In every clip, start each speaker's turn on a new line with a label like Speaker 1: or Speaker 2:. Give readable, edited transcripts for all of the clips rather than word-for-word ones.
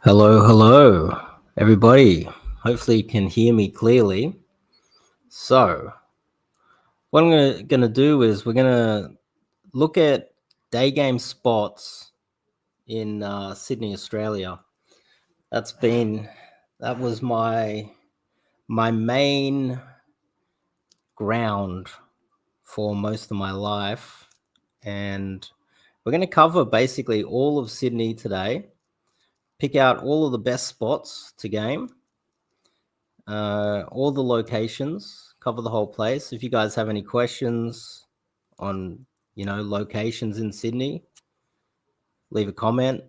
Speaker 1: Hello, everybody. Hopefully, you can hear me clearly. So, what I'm gonna do is we're gonna look at Daygame Spots in Sydney, Australia. That was my main ground for most of my life, and we're gonna cover basically all of Sydney today. Pick out all of the best spots to game. All the locations, cover the whole place. If you guys have any questions on, locations in Sydney, leave a comment.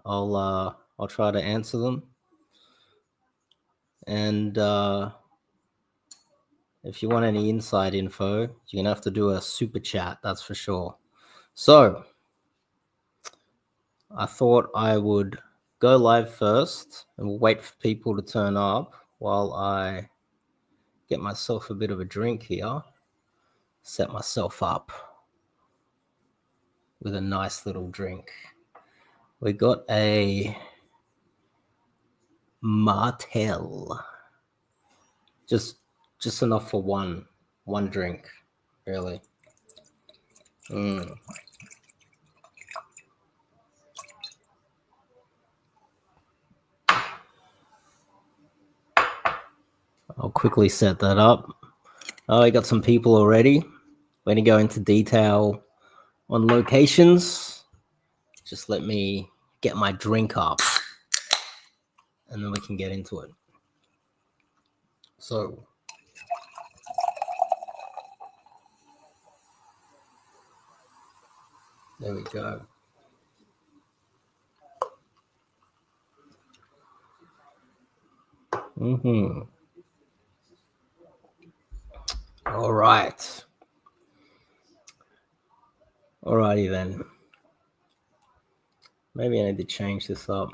Speaker 1: I'll try to answer them. And if you want any inside info, you're gonna have to do a super chat. That's for sure. So I thought I would go live first, and we'll wait for people to turn up while I get myself a bit of a drink here. Set myself up with a nice little drink. We got a Martell, just enough for one drink, really. I'll quickly set that up. Oh, I got some people already. We're going to go into detail on locations. Just let me get my drink up, and then we can get into it. So, there we go. All right. Alrighty then. Maybe I need to change this up.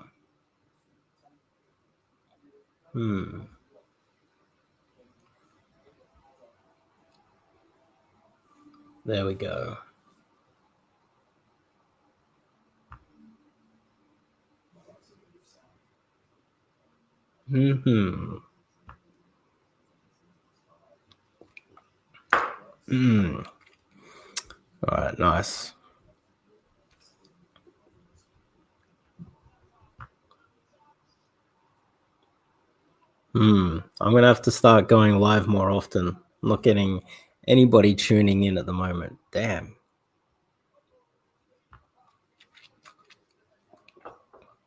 Speaker 1: There we go. All right, nice. I'm gonna have to start going live more often. I'm not getting anybody tuning in at the moment. Damn.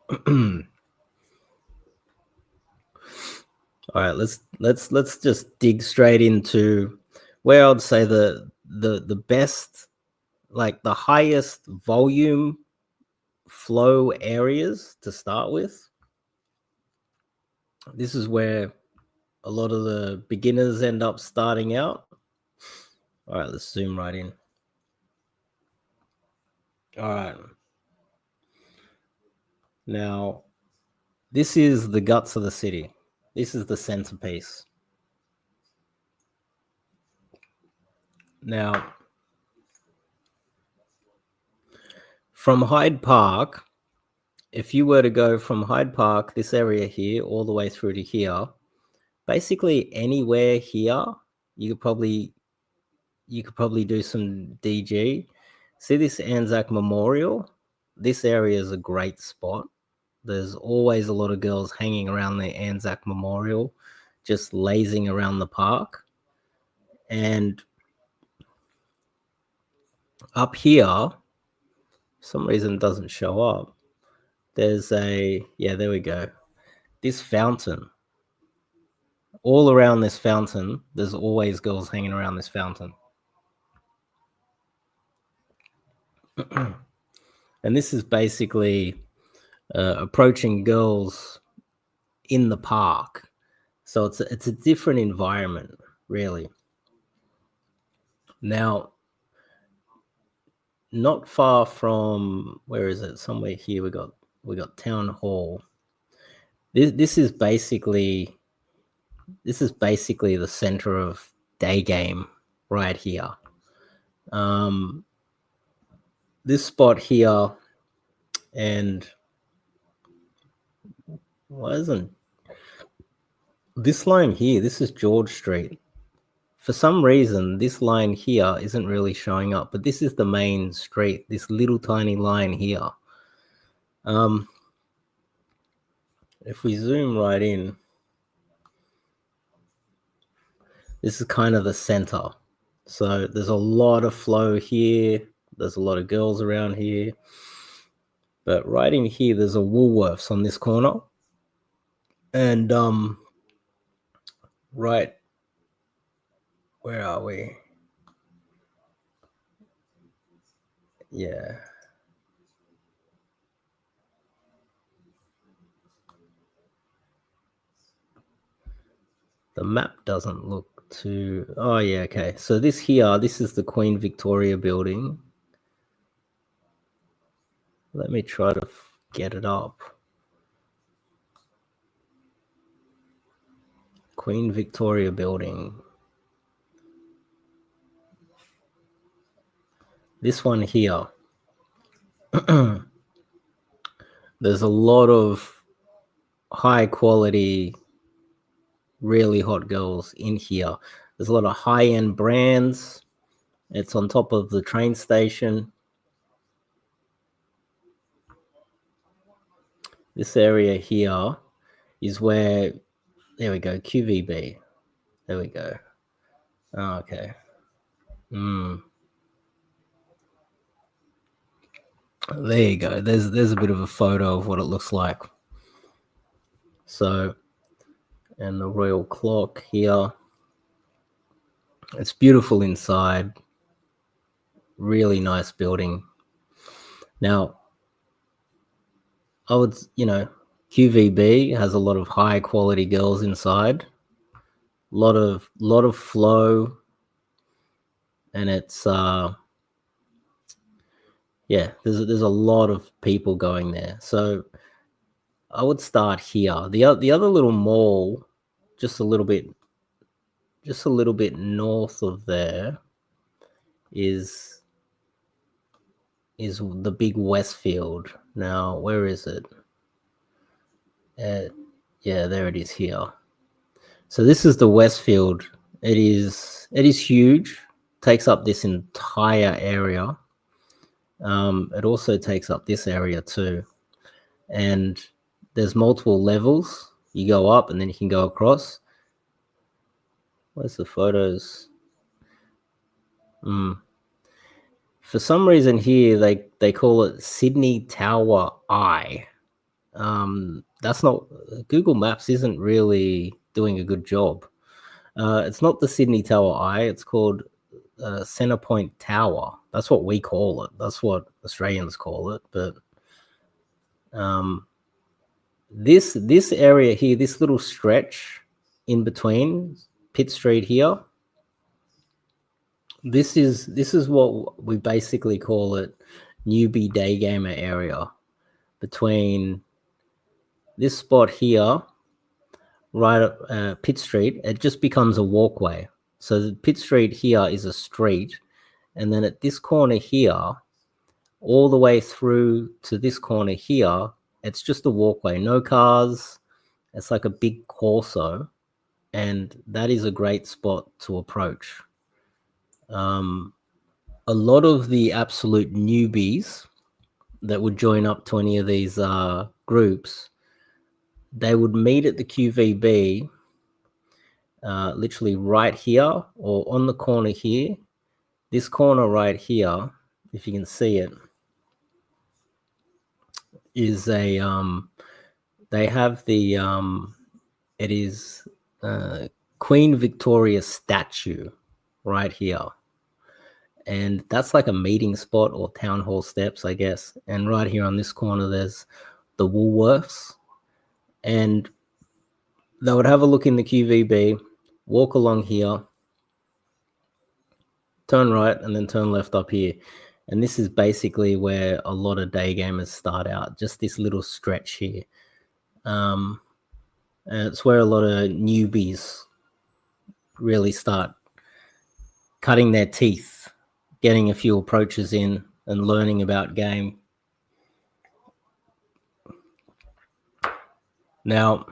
Speaker 1: All right, let's just dig straight into where I'd say the best, like the highest volume flow areas to start with. This is where a lot of the beginners end up starting out. All right, let's zoom right in. All right. Now, this is the guts of the city. This is the centerpiece. Now, from Hyde Park, if you were to go from Hyde Park, this area here, all the way through to here, basically anywhere here, you could probably do some DG. See this Anzac Memorial? This area is a great spot. There's always a lot of girls hanging around the Anzac Memorial, just lazing around the park. And up here, for some reason it doesn't show up. There's there we go. This fountain. All around this fountain, there's always girls hanging around this fountain. And this is basically approaching girls in the park. So it's a different environment, really. Now, not far from, where is it? Somewhere here we got Town Hall. This is basically the center of Daygame right here. this spot here, and why isn't this line here? This is George Street. For some reason, this line here isn't really showing up, but this is the main street, this little tiny line here. If we zoom right in, this is kind of the center. So there's a lot of flow here. There's a lot of girls around here. But right in here, there's a Woolworths on this corner. And right, where are we? Yeah. The map doesn't look too... Oh, yeah, okay. So this here, this is the Queen Victoria building. Let me try to get it up. Queen Victoria building. This one here. There's a lot of high quality, really hot girls in here. There's a lot of high-end brands. It's on top of the train station. This area here is where, there we go, QVB. There we go. Oh, okay. There you go. There's a bit of a photo of what it looks like. So, and the Royal Clock here. It's beautiful inside. Really nice building. Now, I would, QVB has a lot of high quality girls inside. Lot of flow, and it's yeah, there's a lot of people going there. So I would start here. The other little mall, just a little bit north of there, is the big Westfield. Now, where is it? Yeah, there it is here. So this is the Westfield. It is huge. Takes up this entire area. It also takes up this area too. And there's multiple levels. You go up and then you can go across. Where's the photos? For some reason here, they call it Sydney Tower Eye. That's not... Google Maps isn't really doing a good job. It's not the Sydney Tower Eye. It's called Centrepoint Tower. That's what we call it. That's what Australians call it. But this area here, this little stretch in between Pitt Street here, this is what we basically call it, newbie day gamer area. Between this spot here, right at Pitt Street, it just becomes a walkway. So Pitt Street here is a street, and then at this corner here, all the way through to this corner here, it's just a walkway, no cars. It's like a big Corso, and that is a great spot to approach. A lot of the absolute newbies that would join up to any of these groups, they would meet at the QVB, literally right here or on the corner here. This corner right here, if you can see it, is a they have the it is Queen Victoria statue right here, and that's like a meeting spot or town hall steps, I guess. And right here on this corner, there's the Woolworths, and they would have a look in the QVB, walk along here, turn right, and then turn left up here. And this is basically where a lot of day gamers start out, just this little stretch here. And it's where a lot of newbies really start cutting their teeth, getting a few approaches in. and learning about game. Now,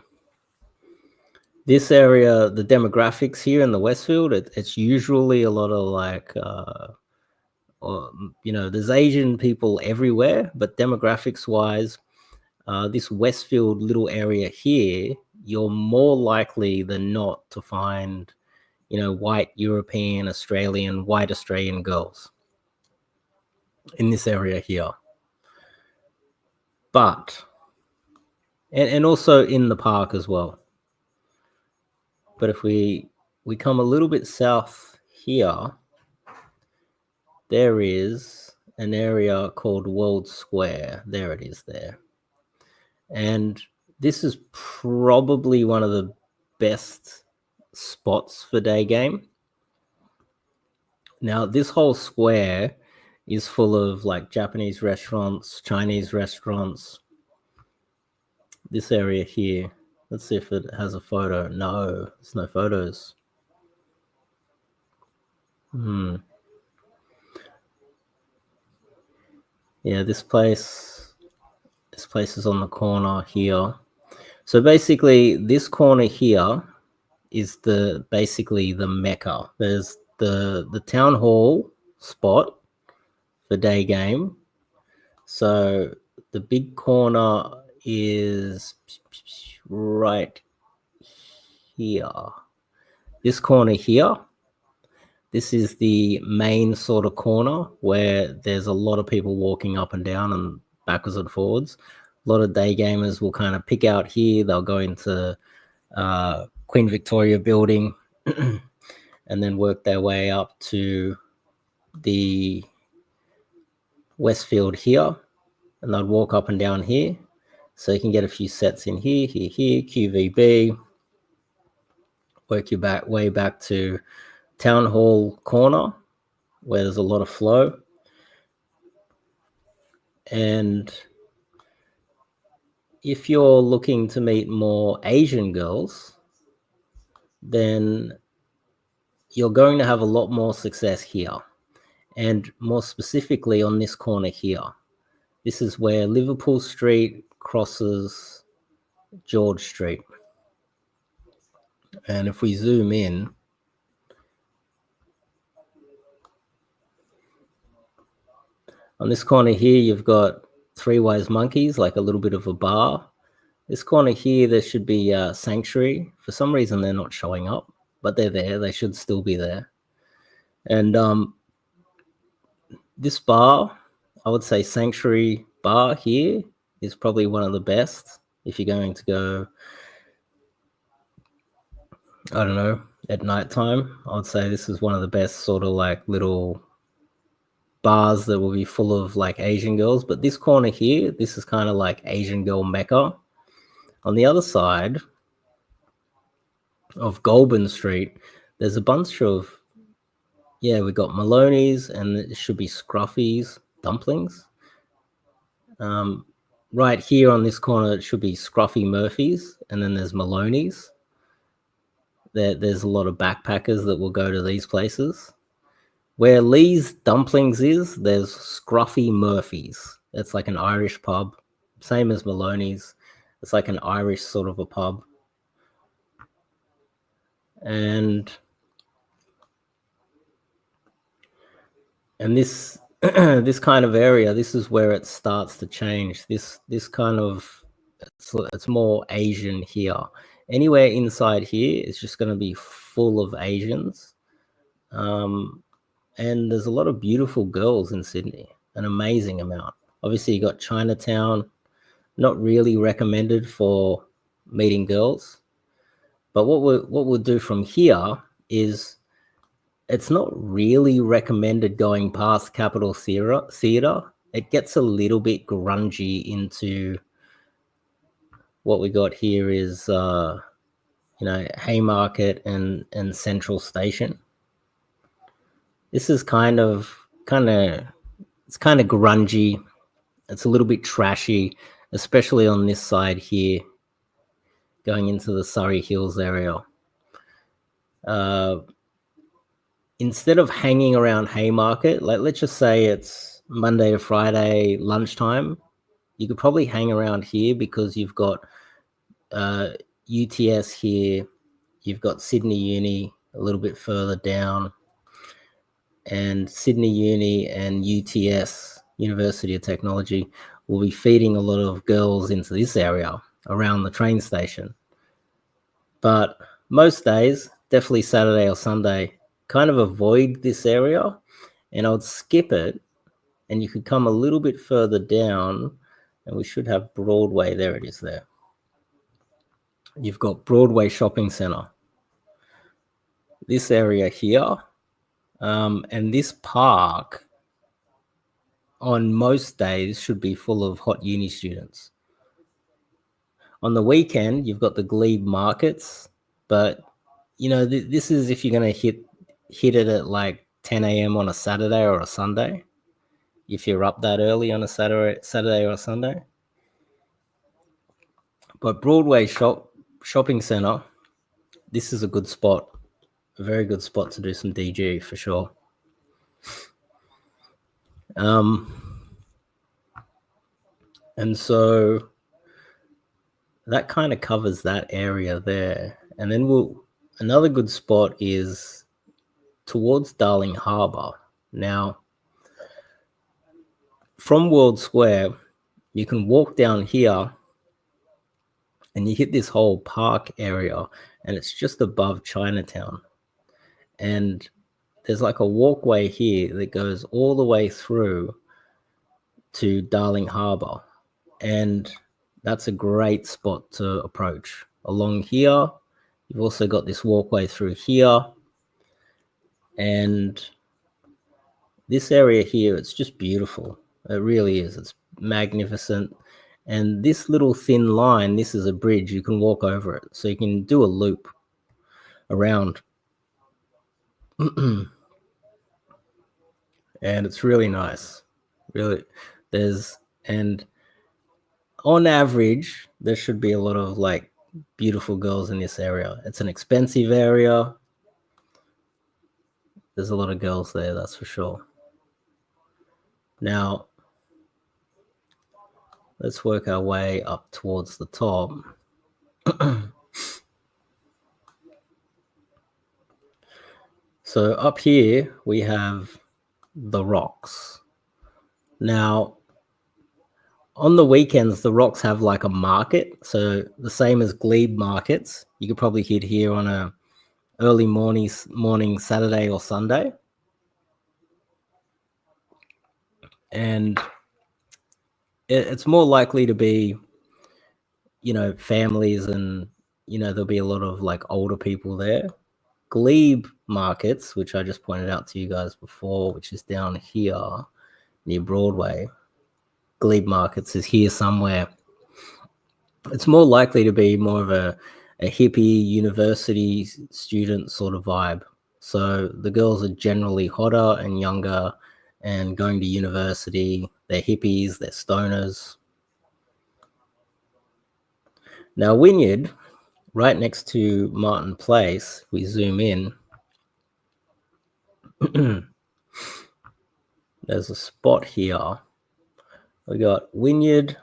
Speaker 1: this area, the demographics here in the Westfield, it's usually a lot of like, there's Asian people everywhere, but demographics wise, this Westfield little area here, you're more likely than not to find, white European, Australian, white Australian girls in this area here. But, and also in the park as well. But if we come a little bit south here, there is an area called World Square. There it is there. And this is probably one of the best spots for day game. Now, this whole square is full of like Japanese restaurants, Chinese restaurants. This area here, let's see if it has a photo. No, there's no photos. Yeah, this place is on the corner here. So basically, this corner here is basically the Mecca. There's the town hall spot for day game. So the big corner is right here. This corner here, this is the main sort of corner where there's a lot of people walking up and down and backwards and forwards. A lot of day gamers will kind of pick out here. They'll go into Queen Victoria building and then work their way up to the Westfield here, and they'll walk up and down here. So you can get a few sets in here, QVB, work your way back to Town Hall corner where there's a lot of flow. And if you're looking to meet more Asian girls, then you're going to have a lot more success here. And more specifically on this corner here. This is where Liverpool Street crosses George Street. And if we zoom in, on this corner here, you've got Three Wise Monkeys, like a little bit of a bar. This corner here, there should be Sanctuary. For some reason, they're not showing up, but they're there. They should still be there. And this bar, I would say Sanctuary bar here is probably one of the best if you're going to go, I don't know, at nighttime. I would say this is one of the best sort of like little bars that will be full of like Asian girls. But this corner here, this is kind of like Asian girl Mecca. On the other side of Goulburn Street, there's a bunch of, we got Maloney's, and it should be Scruffy's dumplings. Right here on this corner, it should be Scruffy Murphy's, and then there's Maloney's. There's a lot of backpackers that will go to these places. Where Lee's Dumplings is, there's Scruffy Murphy's. That's like an Irish pub, same as Maloney's. It's like an Irish sort of a pub. And this this kind of area, this is where it starts to change. This kind of, it's more Asian here. Anywhere inside here is just going to be full of Asians. And there's a lot of beautiful girls in Sydney, an amazing amount. Obviously, you got Chinatown, not really recommended for meeting girls. But what we'll do from here is, it's not really recommended going past Capitol Theatre. It gets a little bit grungy into what we got here is, Haymarket and Central Station. This is kind of grungy. It's a little bit trashy, especially on this side here, going into the Surrey Hills area. Instead of hanging around Haymarket, like let's just say it's Monday to Friday lunchtime. You could probably hang around here because you've got UTS here, you've got Sydney Uni a little bit further down, and Sydney Uni and UTS, University of Technology, will be feeding a lot of girls into this area around the train station. But most days, definitely Saturday or Sunday, kind of avoid this area, and I would skip it, and you could come a little bit further down, and we should have Broadway. There it is there. You've got Broadway Shopping Centre. This area here, and this park on most days should be full of hot uni students. On the weekend, you've got the glebe markets, but you know, this is if you're going to hit it at like 10 a.m. on a Saturday or a Sunday, if you're up that early on a Saturday or a Sunday. But Broadway Shopping Centre, this is a good spot, a very good spot to do some DG for sure. And so that kind of covers that area there. And then another good spot is towards Darling Harbour. Now, from World Square, you can walk down here and you hit this whole park area, and it's just above Chinatown. And there's like a walkway here that goes all the way through to Darling Harbour. And that's a great spot to approach. Along here, you've also got this walkway through here. And this area here, it's just beautiful. It really is. It's magnificent. And this little thin line, this is a bridge. You can walk over it. So you can do a loop around. And it's really nice. Really. And on average, there should be a lot of like beautiful girls in this area. It's an expensive area. There's a lot of girls there, that's for sure. Now, let's work our way up towards the top. So up here, we have the Rocks. Now, on the weekends, the Rocks have like a market. So the same as glebe markets. You could probably hit here on a early morning Saturday or Sunday. And it's more likely to be, you know, families, and, you know, there'll be a lot of like older people there. Glebe markets, which I just pointed out to you guys before, which is down here near Broadway. Glebe markets is here somewhere. It's more likely to be more of a hippie university student sort of vibe. So the girls are generally hotter and younger and going to university. They're hippies, they're stoners. Now, Wynyard, right next to Martin Place, we zoom in. There's a spot here. We got Wynyard,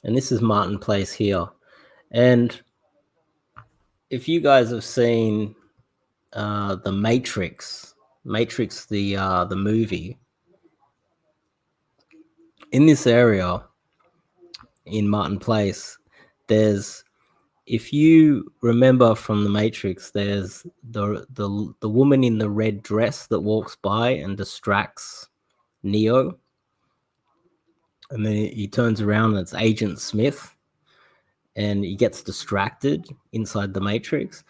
Speaker 1: and this is Martin Place here. And if you guys have seen the Matrix, the movie, in this area in Martin Place, there's, if you remember from the Matrix, there's the woman in the red dress that walks by and distracts Neo, and then he turns around and it's Agent Smith, and he gets distracted inside the Matrix.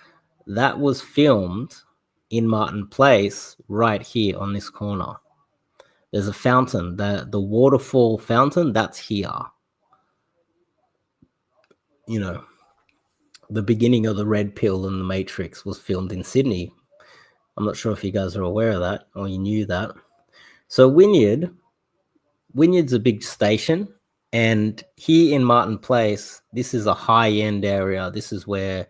Speaker 1: That was filmed in Martin Place right here on this corner. There's a fountain, the waterfall fountain, that's here. You know, the beginning of the red pill in the Matrix was filmed in Sydney. I'm not sure if you guys are aware of that or you knew that. So Wynyard's a big station, and here in Martin Place, this is a high-end area. This is where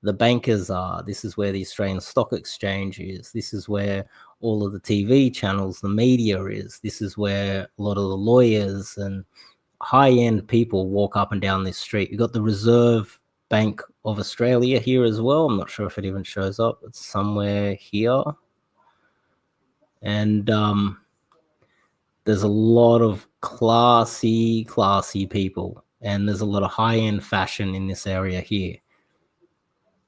Speaker 1: the bankers are. This is where the Australian Stock Exchange is. This is where all of the TV channels, the media is. This is where a lot of the lawyers and high-end people walk up and down this street. You've got the Reserve Bank of Australia here as well. I'm not sure if it even shows up. It's somewhere here. And there's a lot of classy people, and there's a lot of high-end fashion in this area here.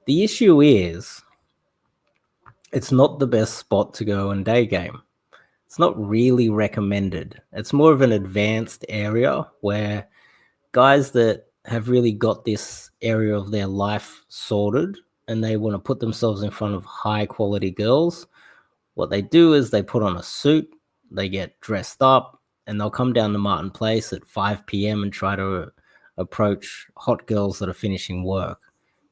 Speaker 1: The issue is it's not the best spot to go and day game. It's not really recommended. It's more of an advanced area where guys that have really got this area of their life sorted and they want to put themselves in front of high quality girls, what they do is they put on a suit, they get dressed up, and they'll come down to Martin Place at 5 p.m. and try to approach hot girls that are finishing work.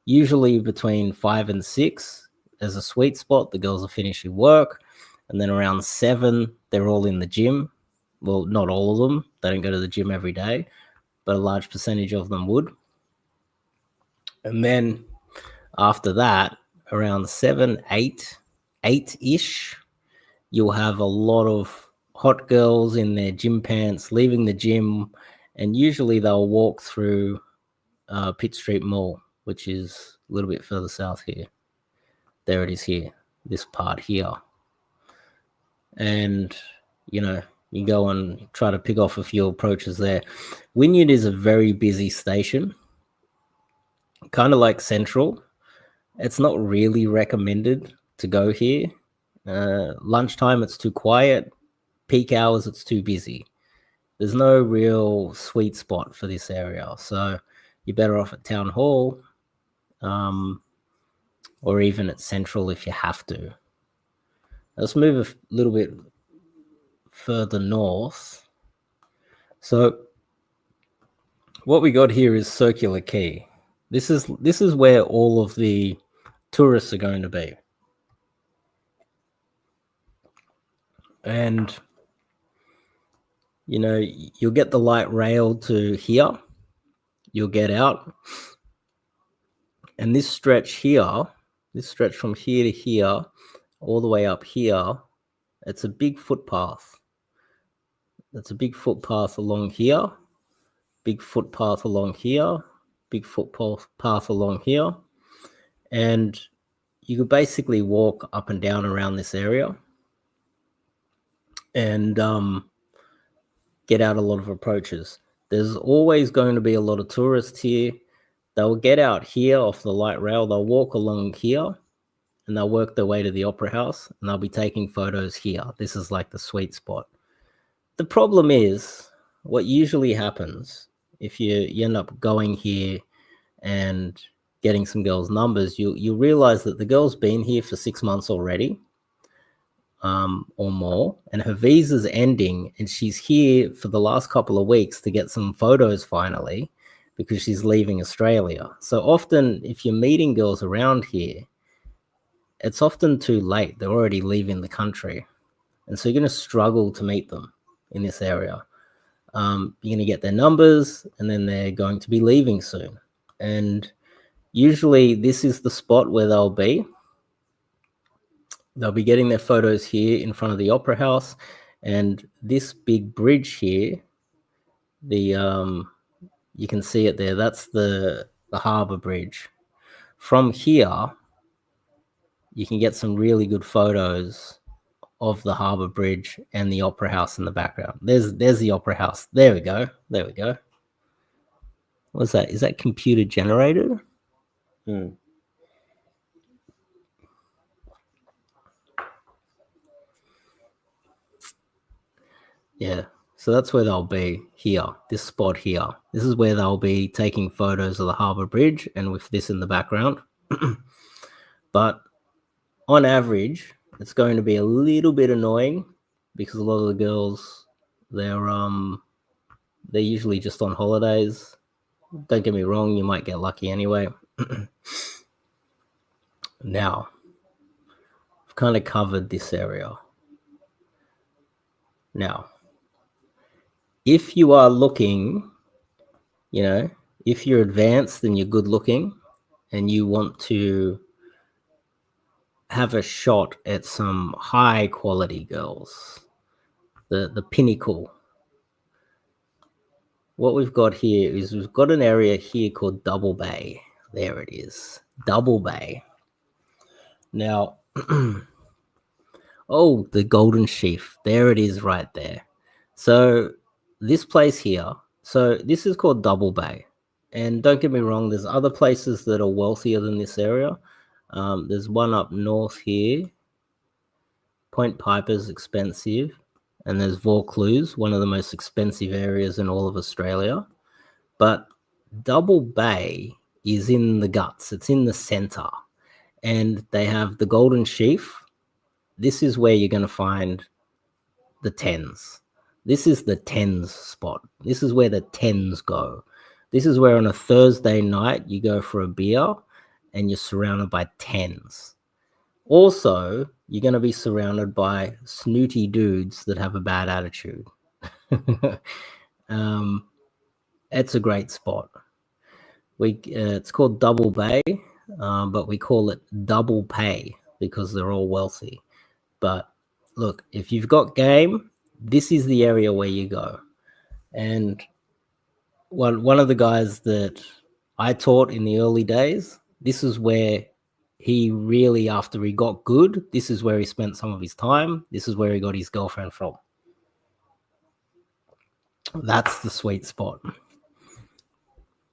Speaker 1: Usually between 5 and 6, there's a sweet spot. The girls are finishing work. And then around 7, they're all in the gym. Well, not all of them. They don't go to the gym every day, but a large percentage of them would. And then after that, around 7, 8-ish, you'll have a lot of hot girls in their gym pants leaving the gym, and usually they'll walk through Pitt Street Mall, which is a little bit further south here. There it is here, this part here. And, you go and try to pick off a few approaches there. Wynyard is a very busy station, kind of like Central. It's not really recommended to go here. Lunchtime, it's too quiet. Peak hours, it's too busy. There's no real sweet spot for this area. So you're better off at Town Hall, or even at Central if you have to. Let's move a little bit further north. So what we got here is Circular Quay. This is where all of the tourists are going to be. And you'll get the light rail to here. You'll get out. And this stretch here, this stretch from here to here, all the way up here, it's a big footpath. It's a big footpath along here, big footpath along here, big footpath along here. And you could basically walk up and down around this area and get out a lot of approaches. There's always going to be a lot of tourists here. They'll get out here off the light rail, they'll walk along here, and they'll work their way to the Opera House, and they'll be taking photos here. This is like the sweet spot. The problem is, what usually happens, if you end up going here and getting some girls' numbers, you realize that the girl's been here for 6 months already, or more, and her visa's ending, and she's here for the last couple of weeks to get some photos finally, because she's leaving Australia. So often, if you're meeting girls around here, it's often too late. They're already leaving the country. And so you're going to struggle to meet them in this area. You're going to get their numbers, and then they're going to be leaving soon. And usually this is the spot where they'll be. They'll be getting their photos here in front of the Opera House. And this big bridge here, you can see it there. That's the harbour bridge. From here, you can get some really good photos of the harbour bridge and the Opera House in the background. There's the Opera House. There we go. What's that? Is that computer generated? Yeah. So that's where they'll be here, this spot here. This is where they'll be taking photos of the harbour bridge and with this in the background. But on average, it's going to be a little bit annoying because a lot of the girls, they're usually just on holidays. Don't get me wrong, you might get lucky anyway. Now, I've kind of covered this area. Now, if you are looking, if you're advanced and you're good looking and you want to have a shot at some high quality girls, the pinnacle. What we've got here is we've got an area here called Double Bay. There it is, Double Bay. Now, oh, the Golden Sheaf. There it is right there. So this place here, so this is called Double Bay. And don't get me wrong, there's other places that are wealthier than this area. There's one up north here. Point Piper's expensive. And there's Vaucluse, one of the most expensive areas in all of Australia. But Double Bay is in the guts. It's in the center. And they have the Golden Sheaf. This is where you're going to find the tens. This is the tens spot. This is where the tens go. This is where on a Thursday night you go for a beer and you're surrounded by tens. Also, you're going to be surrounded by snooty dudes that have a bad attitude. It's a great spot. It's called Double Bay, but we call it Double Pay because they're all wealthy. But look, if you've got game, this is the area where you go. And one of the guys that I taught in the early days, this is where he really, after he got good, this is where he spent some of his time. This is where he got his girlfriend from. That's the sweet spot.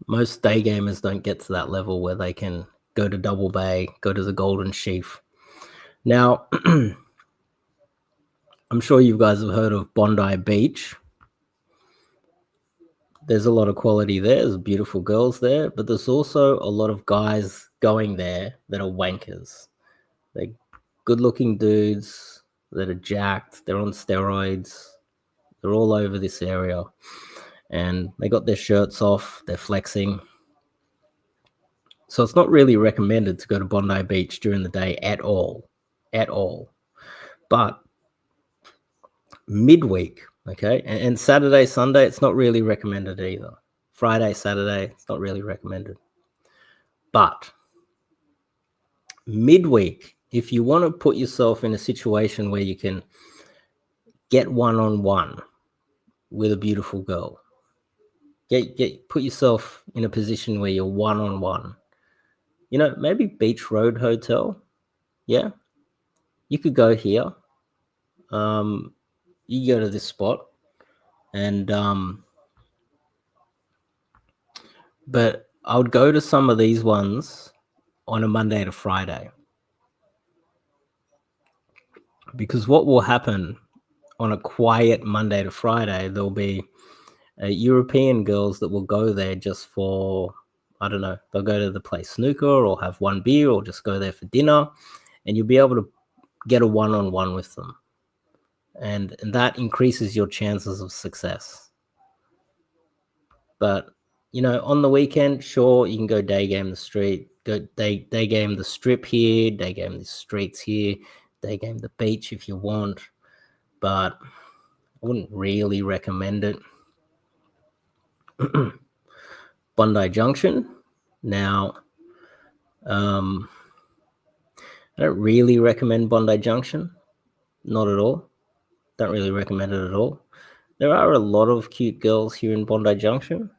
Speaker 1: Most day gamers don't get to that level where they can go to Double Bay, go to the Golden Sheaf. Now, I'm sure you guys have heard of Bondi Beach. There's a lot of quality there. There's beautiful girls there, but there's also a lot of guys going there that are wankers. They're good-looking dudes that are jacked. They're on steroids. They're all over this area. And they got their shirts off. They're flexing. So it's not really recommended to go to Bondi Beach during the day at all. At all. But midweek, okay, and Saturday, Sunday, it's not really recommended either. Friday, Saturday, it's not really recommended. But midweek, if you want to put yourself in a situation where you can get one-on-one with a beautiful girl, put yourself in a position where you're one-on-one. You know, maybe Beach Road Hotel. Yeah, you could go here. You go to this spot, and but I would go to some of these ones on a Monday to Friday, because what will happen on a quiet Monday to Friday, there'll be European girls that will go there just for, I don't know, they'll go to the play snooker or have one beer or just go there for dinner, and you'll be able to get a one-on-one with them. And that increases your chances of success. But, you know, on the weekend, sure, you can go day game the street, go day game the strip here, day game the streets here, day game the beach if you want. But I wouldn't really recommend it. Bondi Junction. Now, I don't really recommend Bondi Junction. Not at all. Don't really recommend it at all. There are a lot of cute girls here in Bondi Junction.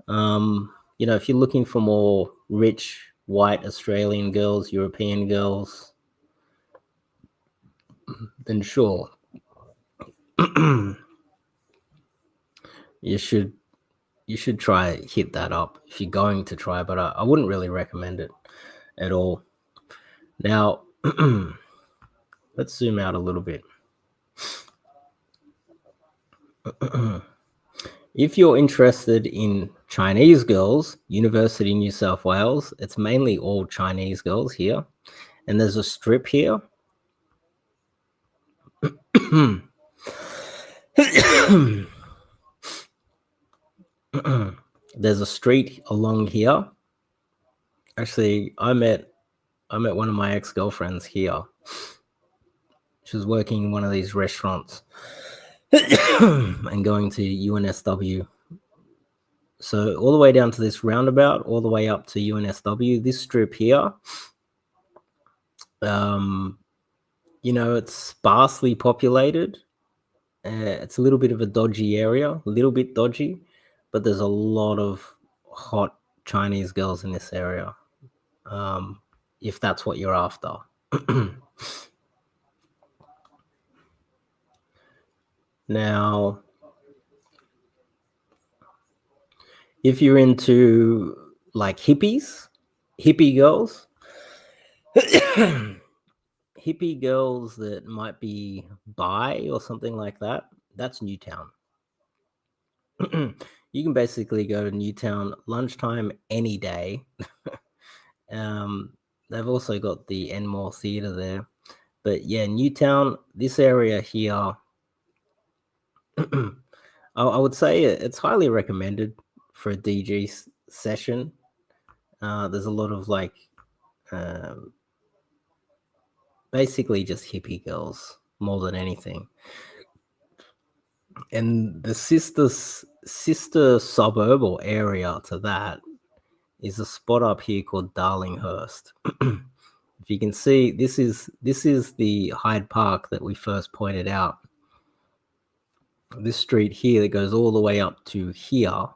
Speaker 1: You know, if you're looking for more rich, white Australian girls, European girls, then sure. You should try hit that up if you're going to try, but I wouldn't really recommend it at all. Now, let's zoom out a little bit. If you're interested in Chinese girls, University New South Wales, it's mainly all Chinese girls here. And there's a strip here. There's a street along here. Actually, I met one of my ex-girlfriends here. She was working in one of these restaurants and going to UNSW. So all the way down to this roundabout, all the way up to UNSW, this strip here, Um, it's sparsely populated. It's a little bit of a dodgy area, a little bit dodgy, but there's a lot of hot Chinese girls in this area. Um, if that's what you're after. Now, if you're into like hippie girls, hippie girls that might be bi or something like that, that's Newtown. You can basically go to Newtown lunchtime any day. um, they've also got the Enmore Theatre there. But yeah, Newtown, this area here, I would say it's highly recommended for a DG session. There's a lot of like um, basically just hippie girls more than anything. And the sister suburb or area to that is a spot up here called Darlinghurst. If you can see, this is the Hyde Park that we first pointed out. This street here that goes all the way up to here.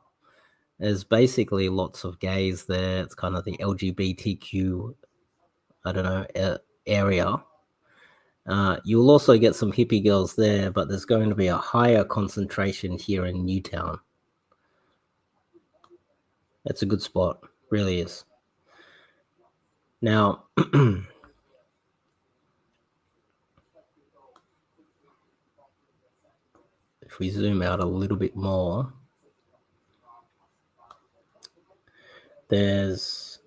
Speaker 1: There's basically lots of gays there. It's kind of the LGBTQ, I don't know, area. You'll also get some hippie girls there, but there's going to be a higher concentration here in Newtown. It's a good spot, really is. Now, if we zoom out a little bit more, there's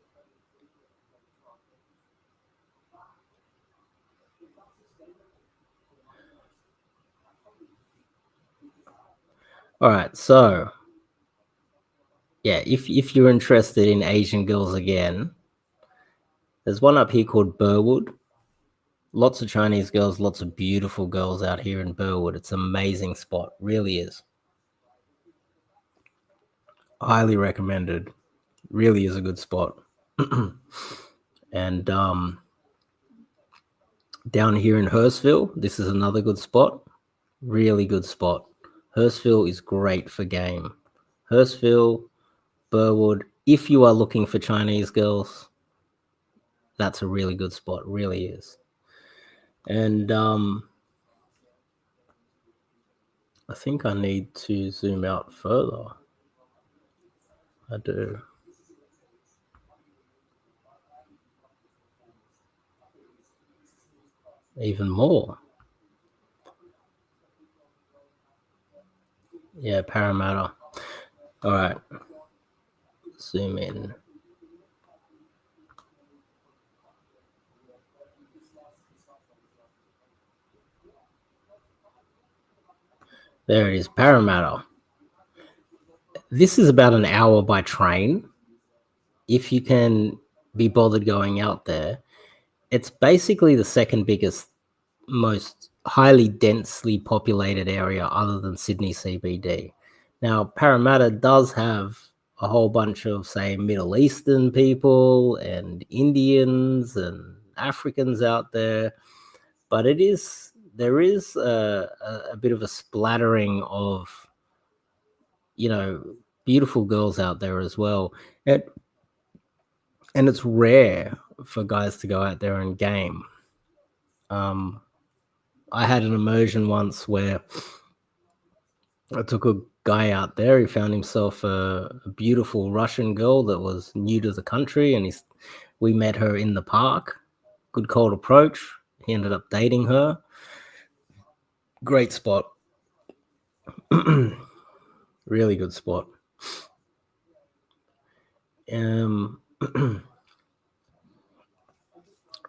Speaker 1: all right. So yeah, if you're interested in Asian girls again, there's one up here called Burwood. Lots of Chinese girls, lots of beautiful girls out here in Burwood. It's an amazing spot, really is. Highly recommended. Really is a good spot. And down here in Hurstville, this is another good spot. Really good spot. Hurstville is great for game. Hurstville, Burwood. If you are looking for Chinese girls, that's a really good spot. Really is. And I think I need to zoom out further. I do. Even more. Yeah, Parramatta. All right. Zoom in. There it is, Parramatta. This is about an hour by train. If you can be bothered going out there, it's basically the second biggest, most highly densely populated area other than Sydney CBD. Now, Parramatta does have a whole bunch of, say, Middle Eastern people and Indians and Africans out there, but there is a bit of a splattering of, beautiful girls out there as well. And it's rare for guys to go out there and game. I had an immersion once where I took a guy out there. He found himself a beautiful Russian girl that was new to the country, and we met her in the park. Good cold approach. He ended up dating her. Great spot. Really good spot.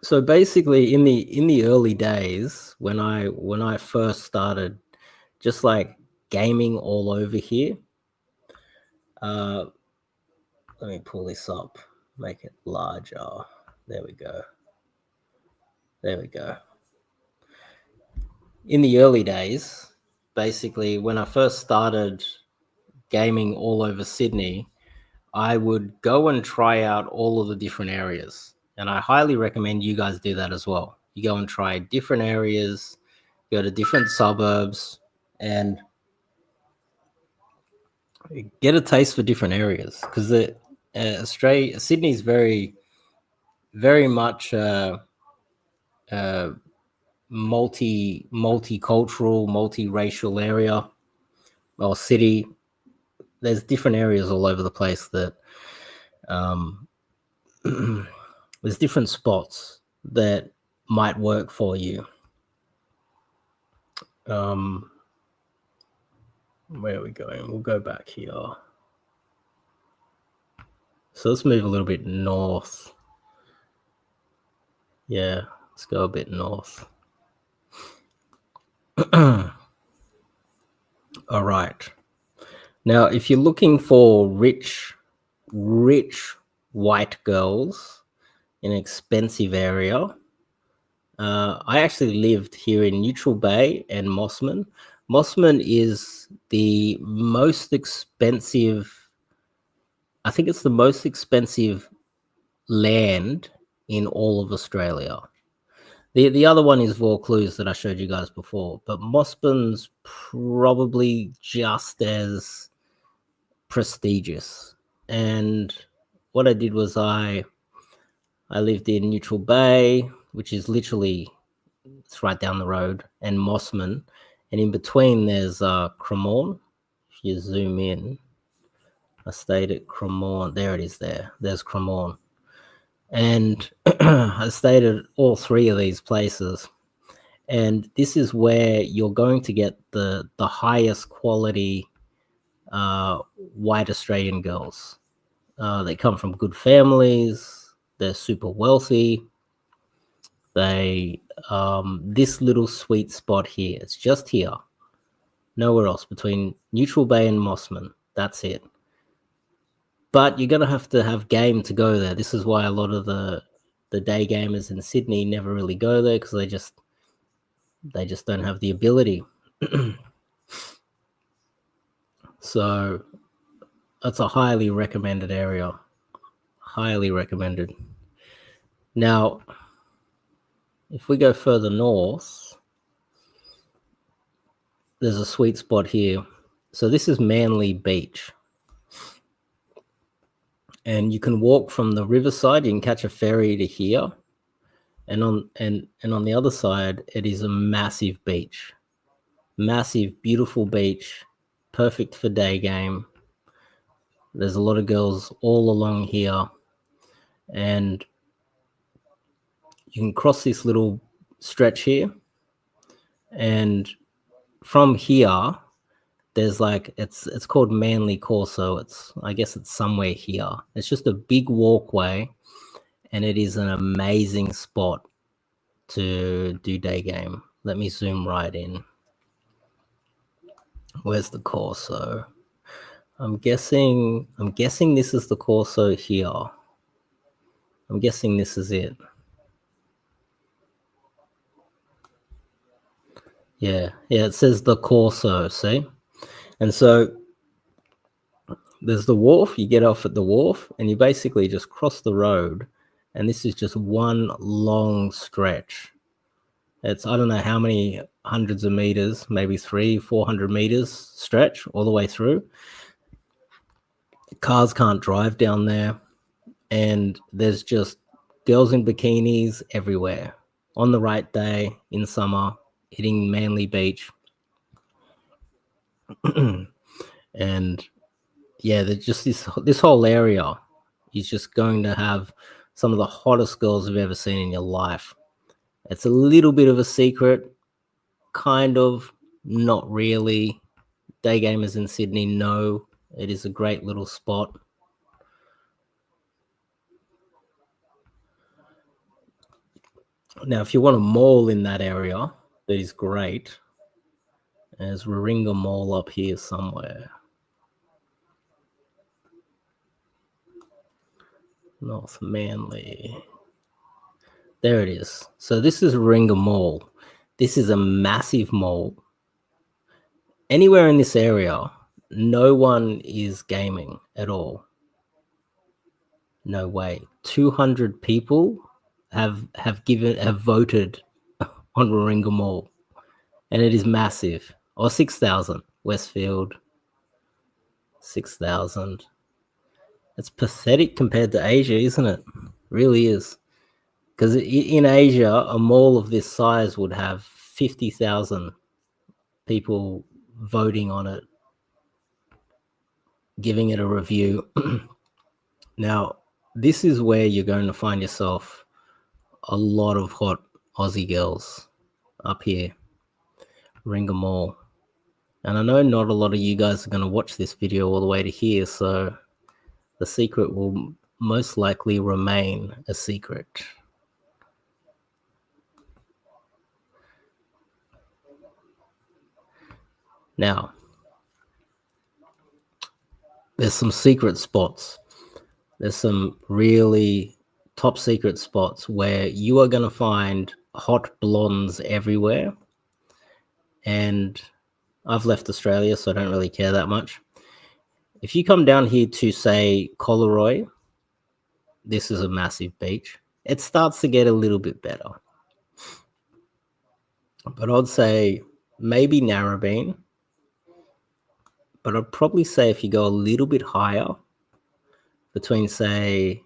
Speaker 1: So basically, in the early days when I first started, just like gaming all over here. Let me pull this up, make it larger. There we go. There we go. In the early days, basically, when I first started gaming all over Sydney, I would go and try out all of the different areas. And I highly recommend you guys do that as well. You go and try different areas, go to different suburbs, and get a taste for different areas, because Sydney is very, very much multicultural, multiracial area or city. There's different areas all over the place that there's different spots that might work for you. Where are we going? We'll go back here. So let's move a little bit north. Yeah, let's go a bit north. All right. Now, if you're looking for rich white girls in an expensive area, I actually lived here in Neutral Bay and Mossman. Mossman is the most expensive, I think it's the most expensive land in all of Australia. The other one is Vaucluse that I showed you guys before, but Mossman's probably just as prestigious. And what I did was I lived in Neutral Bay, which is literally, it's right down the road, and Mossman, and in between there's Cremorne. If you zoom in, I stayed at Cremorne. There it is. There's Cremorne, and I stayed at all three of these places. And this is where you're going to get the highest quality white Australian girls. They come from good families. They're super wealthy. They this little sweet spot here. It's just here, nowhere else, between Neutral Bay and Mossman. That's it. But you're gonna have to have game to go there. This is why a lot of the day gamers in Sydney never really go there, because they just don't have the ability. So that's a highly recommended area. Highly recommended. Now, if we go further north, there's a sweet spot here. So this is Manly Beach. And you can walk from the riverside, you can catch a ferry to here. And on the other side, it is a massive beach. Massive, beautiful beach, perfect for day game. There's a lot of girls all along here, and you can cross this little stretch here, and from here there's like, it's called Manly Corso. I guess it's somewhere here. It's just a big walkway, and it is an amazing spot to do day game. Let me zoom right in. Where's the Corso? I'm guessing this is the Corso here. I'm guessing this is it. Yeah, it says the Corso, see? And so there's the wharf. You get off at the wharf, and you basically just cross the road, and this is just one long stretch. It's, I don't know how many hundreds of meters, maybe 300-400 meters stretch all the way through. Cars can't drive down there, and there's just girls in bikinis everywhere. On the right day in summer, hitting Manly Beach. And yeah, there's just this whole area is just going to have some of the hottest girls you've ever seen in your life. It's a little bit of a secret, kind of, not really. Day gamers in Sydney know it is a great little spot. Now, if you want a mall in that area, that is great. There's Warringah Mall up here somewhere. North Manly. There it is. So this is Warringah Mall. This is a massive mall. Anywhere in this area, no one is gaming at all. No way. 200 people have voted on Warringah Mall, and it is massive. Or 6,000. Westfield, 6,000. It's pathetic compared to Asia, isn't it? Really is. Because in Asia, a mall of this size would have 50,000 people voting on it, giving it a review. Now, this is where you're going to find yourself a lot of hot Aussie girls up here, Ringa Mall. And I know not a lot of you guys are going to watch this video all the way to here, so the secret will most likely remain a secret. Now, there's some secret spots. There's some really top secret spots where you are going to find hot blondes everywhere. And I've left Australia, so I don't really care that much. If you come down here to, say, Collaroy, this is a massive beach. It starts to get a little bit better. But I'd say maybe Narrabeen. But I'd probably say if you go a little bit higher, between, say,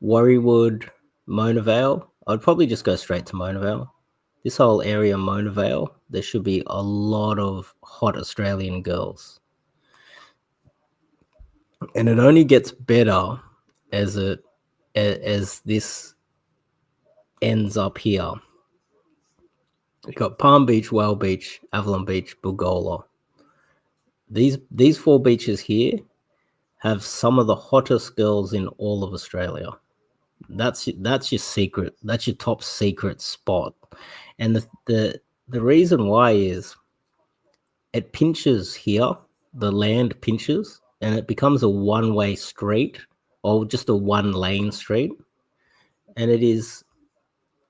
Speaker 1: Warriewood, Mona Vale, I'd probably just go straight to Mona Vale. This whole area, Mona Vale, there should be a lot of hot Australian girls. And it only gets better as this ends up here. You've got Palm Beach, Whale Beach, Avalon Beach, Bulgola. These 4 beaches here have some of the hottest girls in all of Australia. That's your secret. That's your top secret spot. And the reason why is it pinches here. The land pinches, and it becomes a one-way street, or just a one-lane street, and it is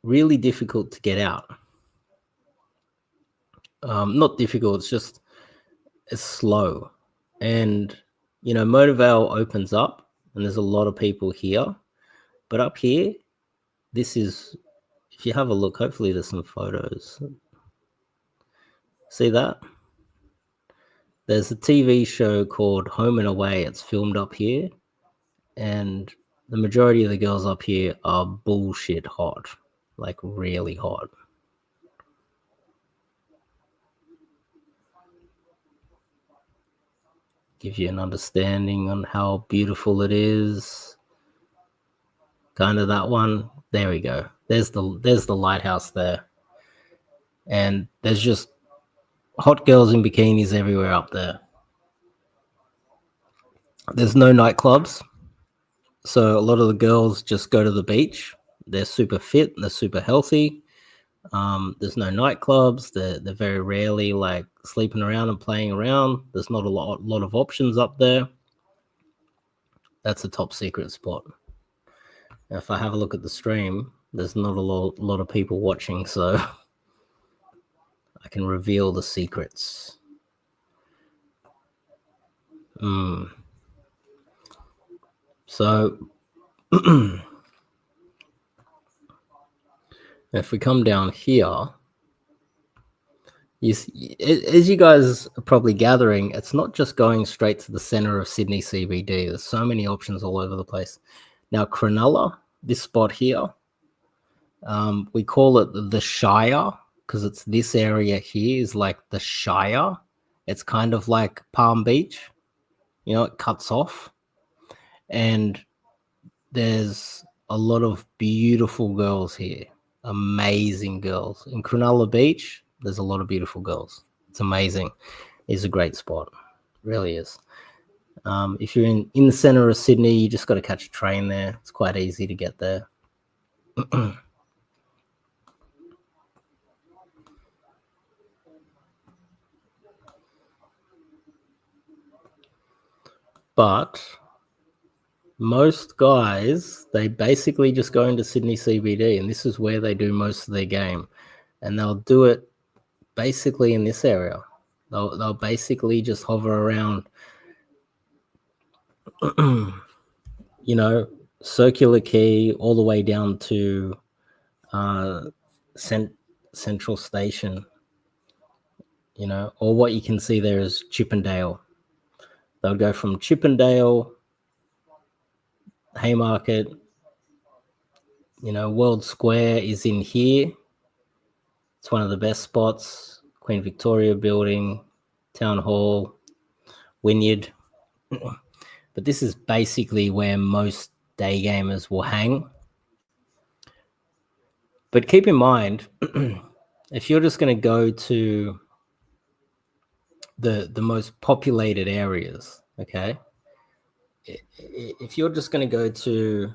Speaker 1: really difficult to get out. Not difficult, it's slow. And, Mona Vale opens up, and there's a lot of people here. But up here, this is, if you have a look, hopefully there's some photos. See that? There's a TV show called Home and Away. It's filmed up here. And the majority of the girls up here are bullshit hot. Like, really hot. Give you an understanding on how beautiful it is. Kind of that one. There we go. There's the lighthouse there. And there's just hot girls in bikinis everywhere up there. There's no nightclubs. So a lot of the girls just go to the beach. They're super fit. They're super healthy. There's no nightclubs. They're very rarely like sleeping around and playing around. There's not a lot of options up there. That's a top secret spot. Now, if I have a look at the stream, there's not a lot of people watching, so I can reveal the secrets. So if we come down here, as you guys are probably gathering, it's not just going straight to the center of Sydney CBD. There's so many options all over the place. Now, Cronulla, this spot here, we call it the Shire because it's this area here is like the Shire. It's kind of like Palm Beach. It cuts off. And there's a lot of beautiful girls here. Amazing girls. In Cronulla Beach, there's a lot of beautiful girls. It's amazing. It's a great spot. It really is. If you're in the center of Sydney, you just got to catch a train there. It's quite easy to get there. But most guys, they basically just go into Sydney CBD, and this is where they do most of their game. And they'll do it basically in this area. They'll basically just hover around, Circular Quay all the way down to uh, Central Station, or what you can see there is Chippendale. They'll go from Chippendale, Haymarket, World Square is in here. It's one of the best spots. Queen Victoria Building, Town Hall, Wynyard. But this is basically where most day gamers will hang. But keep in mind, if you're just going to go to the most populated areas, okay? If you're just going to go to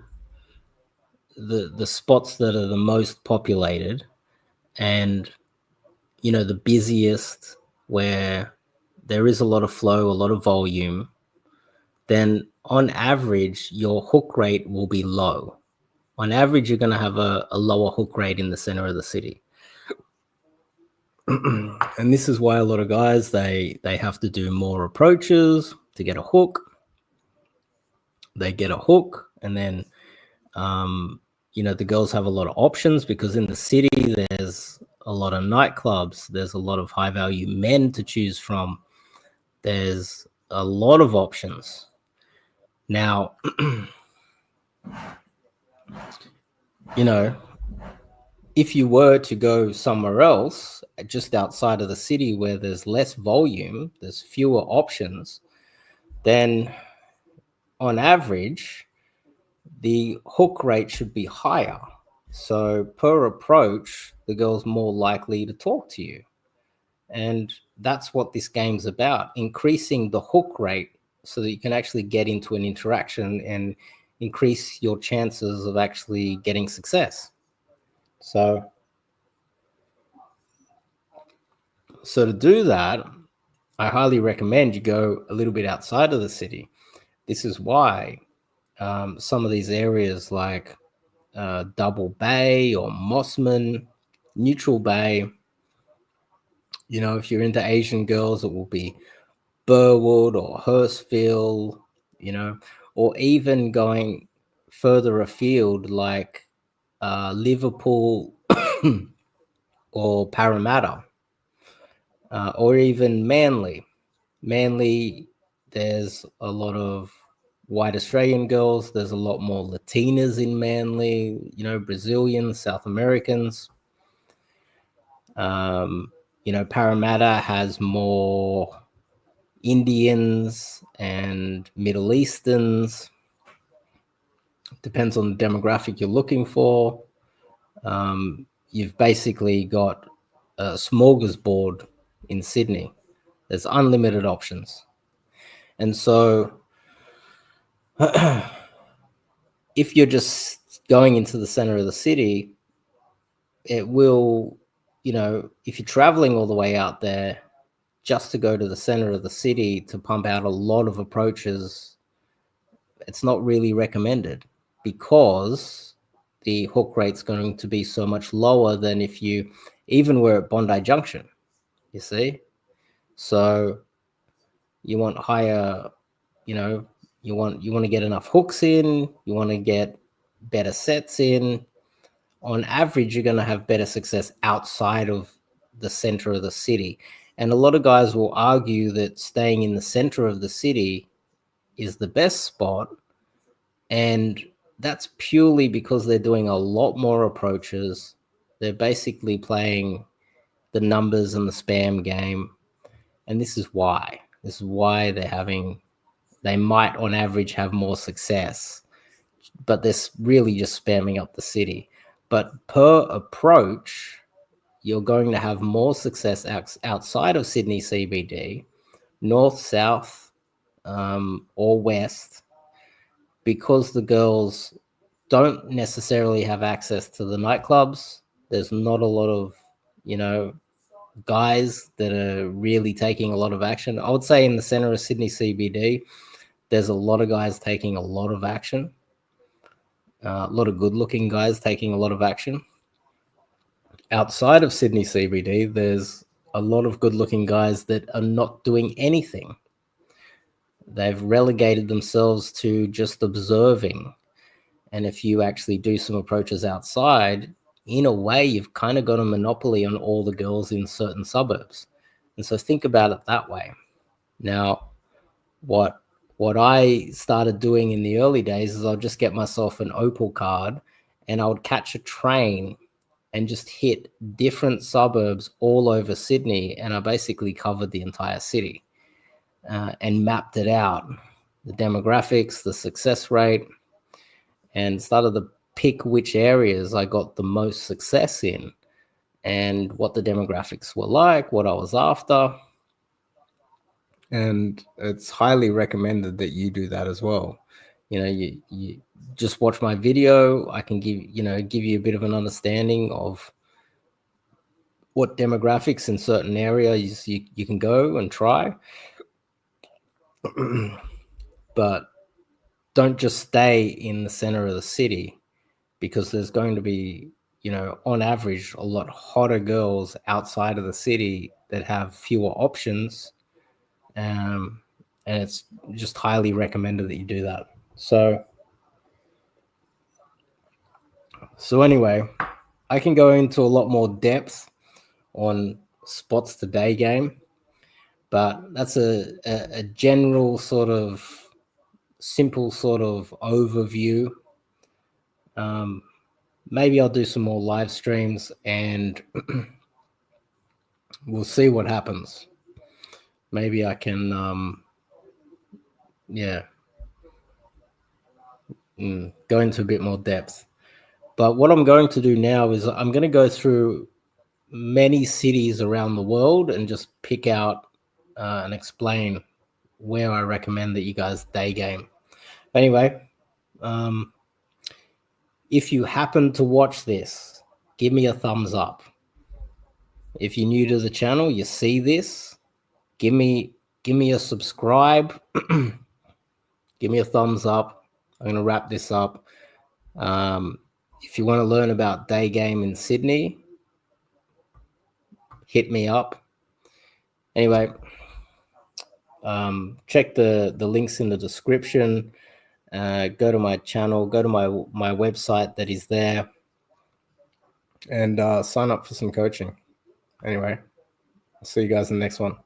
Speaker 1: the spots that are the most populated and the busiest, where there is a lot of flow, a lot of volume, then on average your hook rate will be low. On average, you're going to have a lower hook rate in the center of the city. And this is why a lot of guys, they have to do more approaches to get a hook. They get a hook, and then the girls have a lot of options, because in the city there's a lot of nightclubs, there's a lot of high value men to choose from, there's a lot of options. Now, if you were to go somewhere else, just outside of the city, where there's less volume, there's fewer options, then on average, the hook rate should be higher. So per approach, the girl's more likely to talk to you. And that's what this game's about, increasing the hook rate so that you can actually get into an interaction and increase your chances of actually getting success. So to do that, I highly recommend you go a little bit outside of the city. This is why some of these areas like Double Bay or Mossman, Neutral Bay, if you're into Asian girls, it will be Burwood or Hurstville, or even going further afield like Liverpool or Parramatta, or even Manly. Manly, there's a lot of white Australian girls. There's a lot more Latinas in Manly, Brazilians, South Americans. Parramatta has more Indians and Middle Easterns. Depends on the demographic you're looking for. You've basically got a smorgasbord in Sydney. There's unlimited options. And so if you're just going into the center of the city, it will, if you're traveling all the way out there just to go to the center of the city to pump out a lot of approaches, it's not really recommended, because the hook rate's going to be so much lower than if you even were at Bondi Junction, you see? So you want higher, you want to get enough hooks in, you want to get better sets in. On average, you're going to have better success outside of the center of the city. And a lot of guys will argue that staying in the center of the city is the best spot. And that's purely because they're doing a lot more approaches. They're basically playing the numbers and the spam game. And this is why. This is why they might on average have more success, but they're really just spamming up the city. But per approach, you're going to have more success outside of Sydney CBD, north, south, or west, because the girls don't necessarily have access to the nightclubs. There's not a lot of, guys that are really taking a lot of action. I would say in the center of Sydney CBD, there's a lot of guys taking a lot of action. A lot of good-looking guys taking a lot of action. Outside of Sydney CBD, there's a lot of good-looking guys that are not doing anything. They've relegated themselves to just observing. And if you actually do some approaches outside, in a way, you've kind of got a monopoly on all the girls in certain suburbs. And so think about it that way. Now, what I started doing in the early days is I'll just get myself an Opal card and I would catch a train and just hit different suburbs all over Sydney. And I basically covered the entire city and mapped it out, the demographics, the success rate, and started to pick which areas I got the most success in and what the demographics were like, what I was after. And it's highly recommended that you do that as well. You just watch my video. I can give you a bit of an understanding of what demographics in certain areas you can go and try. But don't just stay in the center of the city, because there's going to be, on average, a lot hotter girls outside of the city that have fewer options. And it's just highly recommended that you do that. So anyway, I can go into a lot more depth on spots to Daygame, but that's a general sort of simple sort of overview. Maybe I'll do some more live streams and we'll see what happens. Maybe I can, go into a bit more depth. But what I'm going to do now is I'm going to go through many cities around the world and just pick out and explain where I recommend that you guys day game. Anyway, if you happen to watch this, give me a thumbs up. If you're new to the channel, you see this, give me a subscribe. Give me a thumbs up. I'm going to wrap this up. If you want to learn about Daygame in Sydney, hit me up. Anyway, check the links in the description. Go to my channel, go to my website that is there, and sign up for some coaching. Anyway, I'll see you guys in the next one.